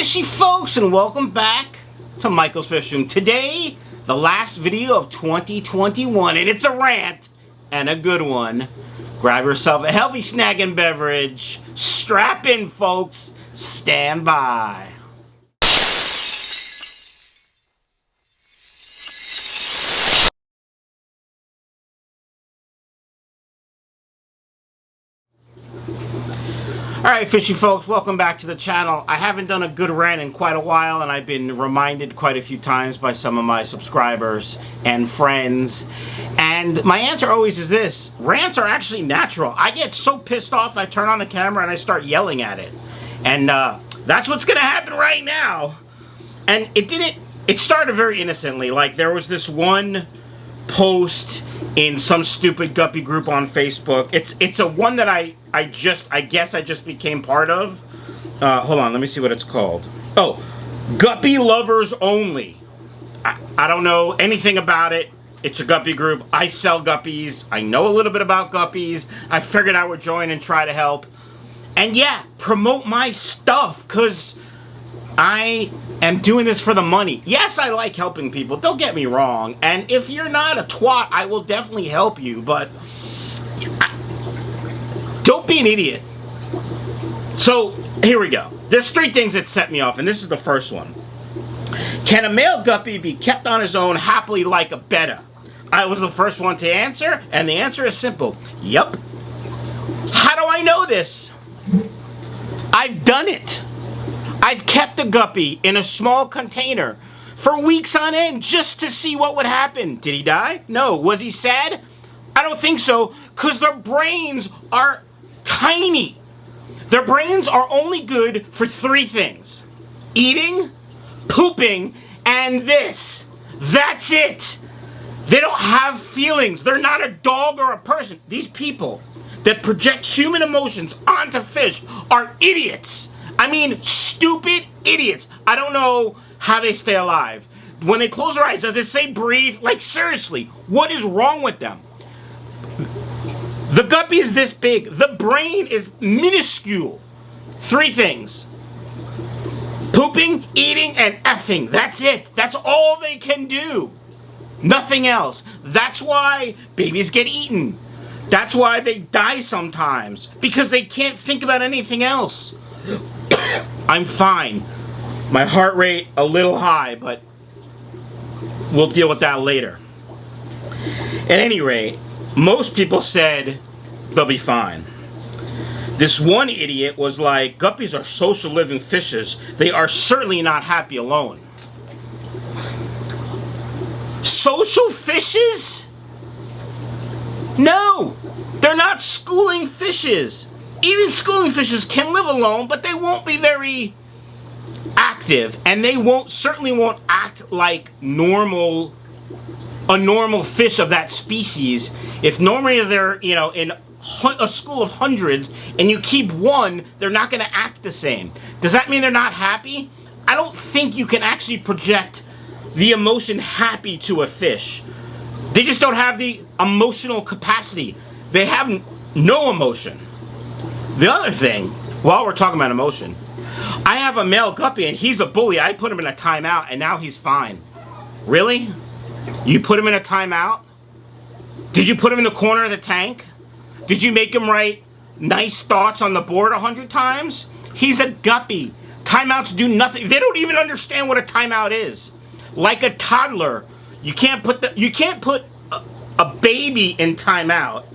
fishy folks, and welcome back to Michael's Fish Room. Today, the last video of 2021, and it's a rant, and a good one. Grab yourself a healthy snack and beverage. Strap in, folks. Stand by. Alright, fishy folks, welcome back to the channel. I haven't done a good rant in quite a while, and I've been reminded quite a few times by some of my subscribers and friends. And my answer always is this: rants are actually natural. I get so pissed off, I turn on the camera and I start yelling at it. And that's what's gonna happen right now. And it started very innocently. Like, there was this one post in some stupid guppy group on Facebook. It's a one that I guess I just became part of. Hold on, let me see what it's called. Oh, Guppy Lovers Only. I don't know anything about it. It's a guppy group. I sell guppies. I know a little bit about guppies. I figured I would join and try to help. And yeah, promote my stuff, because I am doing this for the money. Yes, I like helping people, don't get me wrong. And if you're not a twat, I will definitely help you, but don't be an idiot. So, here we go. There's 3 things that set me off, and this is the first one. Can a male guppy be kept on his own happily like a betta? I was the first one to answer, and the answer is simple. Yup. How do I know this? I've done it. I've kept a guppy in a small container for weeks on end just to see what would happen. Did he die? No. Was he sad? I don't think so, because their brains are tiny. Their brains are only good for 3 things: eating, pooping, and this. That's it. They don't have feelings. They're not a dog or a person. These people that project human emotions onto fish are idiots. I mean, stupid idiots. I don't know how they stay alive. When they close their eyes, does it say breathe? Like, seriously, what is wrong with them? The guppy is this big. The brain is minuscule. 3 things: pooping, eating, and effing. That's it. That's all they can do. Nothing else. That's why babies get eaten. That's why they die sometimes, because they can't think about anything else. I'm fine. My heart rate a little high, but we'll deal with that later. At any rate, most people said they'll be fine. This one idiot was like, guppies are social living fishes. They are certainly not happy alone. Social fishes? No! They're not schooling fishes. Even schooling fishes can live alone, but they won't be very active, and they certainly won't act like a normal fish of that species. If normally they're, in a school of hundreds, and you keep one, they're not going to act the same. Does that mean they're not happy? I don't think you can actually project the emotion happy to a fish. They just don't have the emotional capacity. They have no emotion. The other thing, while we're talking about emotion, I have a male guppy and he's a bully. I put him in a timeout and now he's fine. Really? You put him in a timeout? Did you put him in the corner of the tank? Did you make him write nice thoughts on the board 100 times? He's a guppy. Timeouts do nothing. They don't even understand what a timeout is. Like a toddler, you can't put a baby in timeout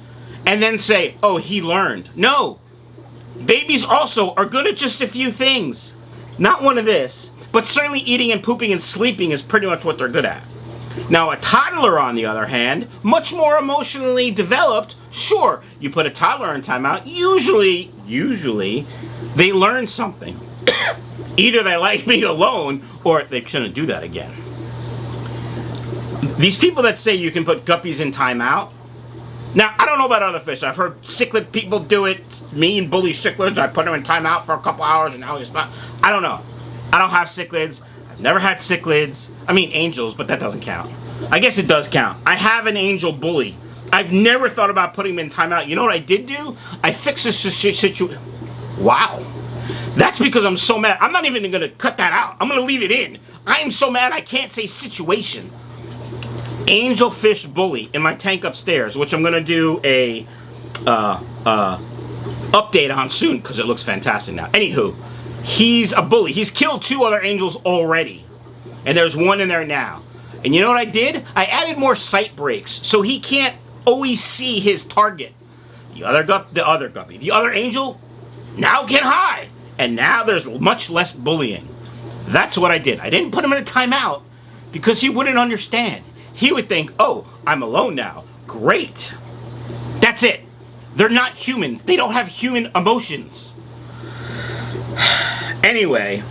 and then say, oh, he learned. No. Babies also are good at just a few things. Not one of this, but certainly eating and pooping and sleeping is pretty much what they're good at. Now, a toddler, on the other hand, much more emotionally developed. Sure, you put a toddler in timeout, usually they learn something. Either they like being alone, or they shouldn't do that again. These people that say you can put guppies in timeout, now, I don't know about other fish. I've heard cichlid people do it. Me and bully cichlids, I put them in timeout for a couple hours and now he's fine. I don't know. I don't have cichlids. I've never had cichlids. I mean angels, but that doesn't count. I guess it does count. I have an angel bully. I've never thought about putting him in timeout. You know what I did do? I fixed this situation. Wow. That's because I'm so mad. I'm not even going to cut that out. I'm going to leave it in. I am so mad I can't say situation. Angelfish bully in my tank upstairs, which I'm going to do a update on soon because it looks fantastic now. Anywho, he's a bully. He's killed 2 other angels already. And there's 1 in there now. And you know what I did? I added more sight breaks so he can't always see his target. The other angel now can hide. And now there's much less bullying. That's what I did. I didn't put him in a timeout because he wouldn't understand. He would think, oh, I'm alone now. Great. That's it. They're not humans. They don't have human emotions. Anyway,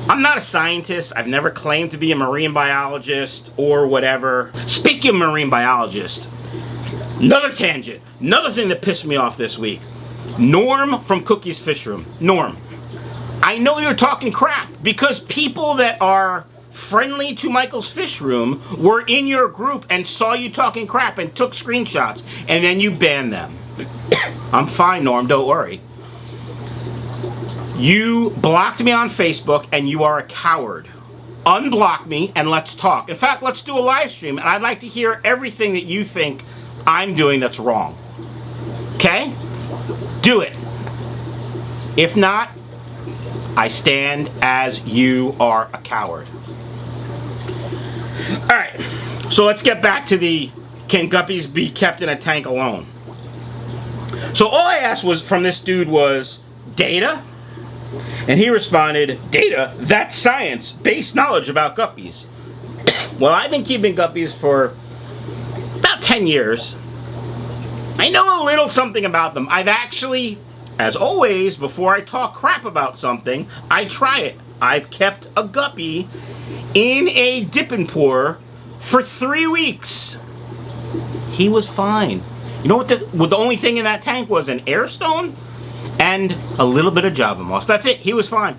I'm not a scientist. I've never claimed to be a marine biologist or whatever. Speaking of marine biologist, another tangent, another thing that pissed me off this week. Norm from Cookie's Fish Room. Norm, I know you're talking crap because people that are friendly to Michael's Fish Room were in your group and saw you talking crap and took screenshots, and then you banned them. I'm fine, Norm, don't worry. You blocked me on Facebook and you are a coward. Unblock me and let's talk. In fact, let's do a live stream and I'd like to hear everything that you think I'm doing that's wrong. Okay? Do it. If not, I stand as you are a coward. Alright, so let's get back to the can guppies be kept in a tank alone? So all I asked was from this dude was data, and he responded, data? That's science-based knowledge about guppies. Well, I've been keeping guppies for about 10 years. I know a little something about them. I've actually, as always, before I talk crap about something, I try it. I've kept a guppy in a dip and pour for 3 weeks. He was fine. You know what the only thing in that tank was? An air stone and a little bit of Java moss. That's it. He was fine.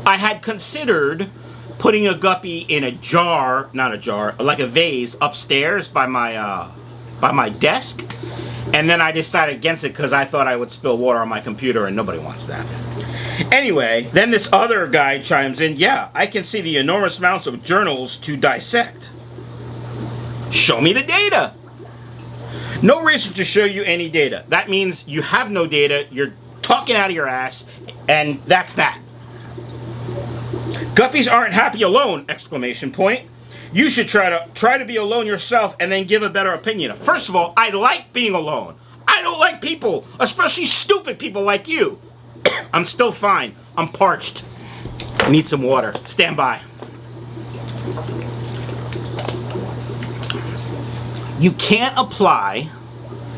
I had considered putting a guppy in a jar, not a jar, like a vase upstairs by my desk, and then I decided against it because I thought I would spill water on my computer and nobody wants that. Anyway, then this other guy chimes in, yeah, I can see the enormous amounts of journals to dissect. Show me the data. No reason to show you any data. That means you have no data, you're talking out of your ass, and that's that. Guppies aren't happy alone, exclamation point. You should try to be alone yourself and then give a better opinion. First of all, I like being alone. I don't like people, especially stupid people like you. I'm still fine. I'm parched. I need some water. Stand by. You can't apply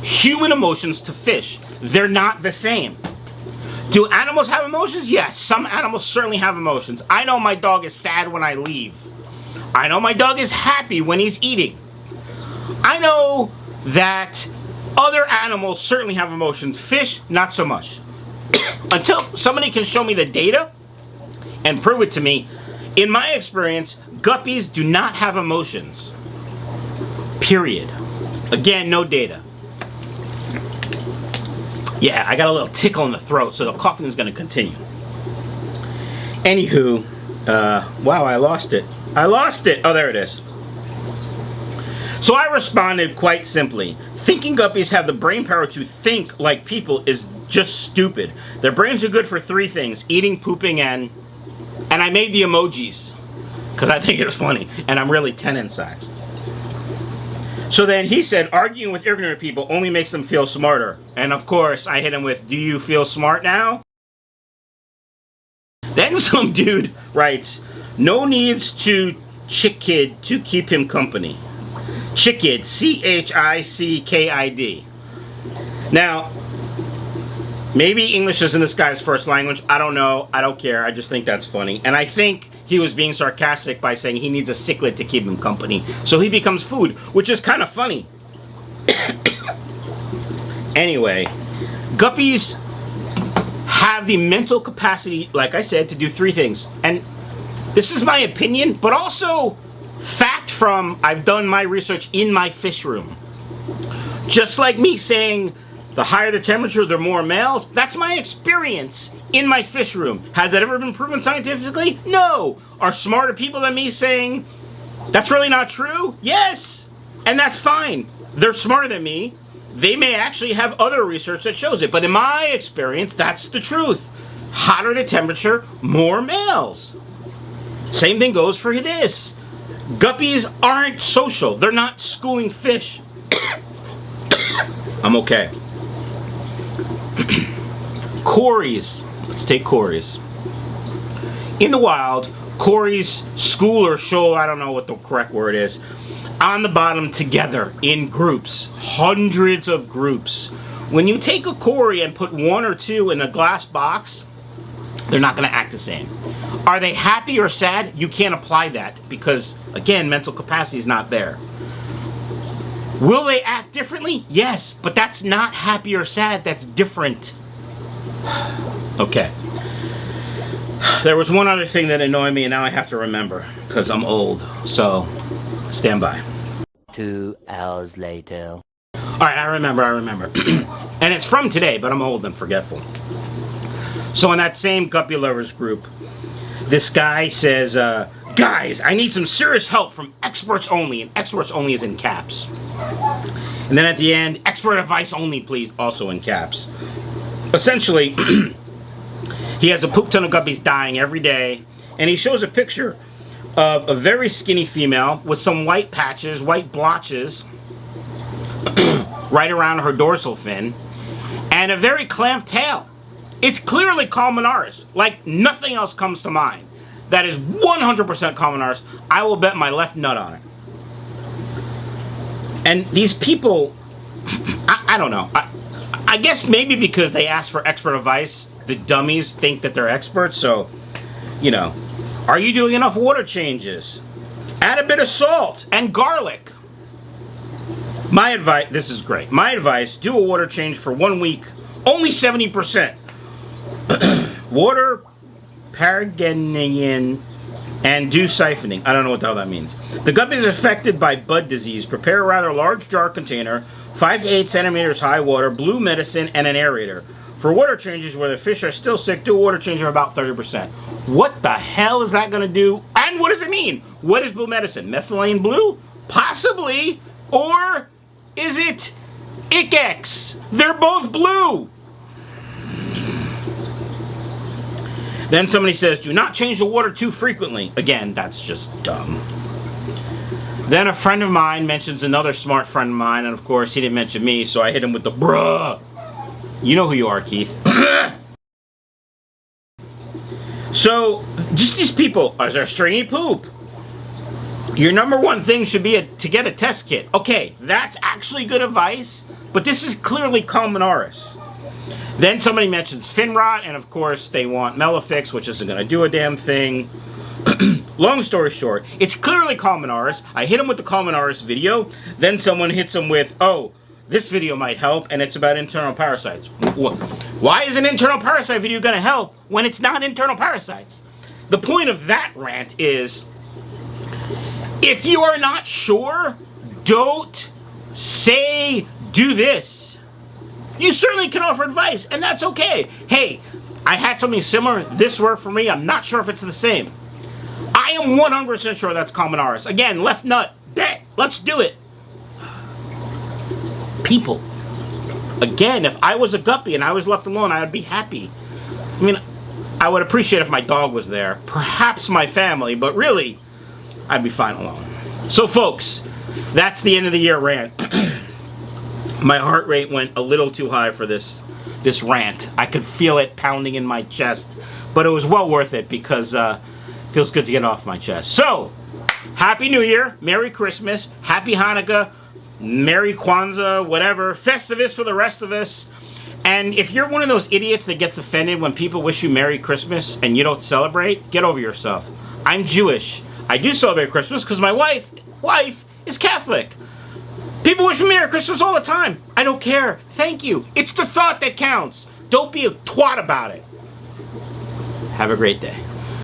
human emotions to fish. They're not the same. Do animals have emotions? Yes, some animals certainly have emotions. I know my dog is sad when I leave. I know my dog is happy when he's eating. I know that other animals certainly have emotions. Fish, not so much. Until somebody can show me the data and prove it to me, in my experience, guppies do not have emotions. Period. Again, no data. Yeah, I got a little tickle in the throat, so the coughing is going to continue. Anywho, wow, I lost it. I lost it. Oh, there it is. So I responded quite simply. Thinking guppies have the brain power to think like people is just stupid. Their brains are good for 3 things. Eating, pooping, and I made the emojis. Because I think it's funny. And I'm really 10 inside. So then he said, arguing with ignorant people only makes them feel smarter. And of course, I hit him with, do you feel smart now? Then some dude writes, no needs to Chickid to keep him company. Chickid, Chickid. Now, maybe English isn't this guy's first language. I don't know. I don't care. I just think that's funny. And I think he was being sarcastic by saying he needs a cichlid to keep him company. So he becomes food, which is kind of funny. Anyway, guppies have the mental capacity, like I said, to do 3 things. And this is my opinion, but also fact from I've done my research in my fish room. Just like me saying The higher the temperature, the more males. That's my experience in my fish room. Has that ever been proven scientifically? No. Are smarter people than me saying that's really not true? Yes. And that's fine. They're smarter than me. They may actually have other research that shows it. But in my experience, that's the truth. Hotter the temperature, more males. Same thing goes for this. Guppies aren't social. They're not schooling fish. I'm okay. Cories. Let's take cories. In the wild, cories school or shoal, I don't know what the correct word is, on the bottom together in groups. Hundreds of groups. When you take a cory and put one or two in a glass box, they're not going to act the same. Are they happy or sad? You can't apply that because, again, mental capacity is not there. Will they act differently? Yes, but that's not happy or sad. That's different. Okay. There was one other thing that annoyed me, and now I have to remember because I'm old. So, stand by. 2 hours later. All right, I remember. And it's from today, but I'm old and forgetful. So in that same guppy lovers group, this guy says, guys, I need some serious help from experts only. And experts only is in caps. And then at the end, expert advice only, please, also in caps. Essentially, he has a poop ton of guppies dying every day. And he shows a picture of a very skinny female with some white patches, white blotches, right around her dorsal fin. And a very clamped tail. It's clearly Colmenares. Like, nothing else comes to mind. That is 100% Colmenares. I will bet my left nut on it. And these people, I don't know. I guess maybe because they ask for expert advice, the dummies think that they're experts. So, you know, are you doing enough water changes? Add a bit of salt and garlic. My advice, this is great. My advice, do a water change for 1 week. Only 70%. Water, Paraganian, and do siphoning. I don't know what the hell that means. The guppy is affected by bud disease. Prepare a rather large jar container, 5 to 8 centimeters high water, blue medicine, and an aerator. For water changes where the fish are still sick, do a water change of about 30%. What the hell is that going to do? And what does it mean? What is blue medicine? Methylene blue? Possibly. Or is it Icex? They're both blue. Then somebody says, do not change the water too frequently. Again, that's just dumb. Then a friend of mine mentions another smart friend of mine, and of course he didn't mention me, so I hit him with the bruh. You know who you are, Keith. So, just these people, is there stringy poop? Your number one thing should be to get a test kit. Okay, that's actually good advice, but this is clearly Colmenares. Then somebody mentions fin rot, and of course they want Melifix, which isn't going to do a damn thing. Long story short, it's clearly Colmenares. I hit him with the Colmenares video. Then someone hits him with, oh, this video might help, and it's about internal parasites. Why is an internal parasite video going to help when it's not internal parasites? The point of that rant is, if you are not sure, don't say do this. You certainly can offer advice, and that's okay. Hey, I had something similar. This worked for me. I'm not sure if it's the same. I am 100% sure that's Colmenares. Again, left nut. Bet. Let's do it. People. Again, if I was a guppy and I was left alone, I would be happy. I mean, I would appreciate if my dog was there. Perhaps my family, but really, I'd be fine alone. So, folks, that's the end of the year rant. My heart rate went a little too high for this rant. I could feel it pounding in my chest, but it was well worth it because it feels good to get off my chest. So, Happy New Year, Merry Christmas, Happy Hanukkah, Merry Kwanzaa, whatever, Festivus for the rest of us. And if you're one of those idiots that gets offended when people wish you Merry Christmas and you don't celebrate, get over yourself. I'm Jewish. I do celebrate Christmas because my wife is Catholic. People wish me Merry Christmas all the time. I don't care. Thank you. It's the thought that counts. Don't be a twat about it. Have a great day.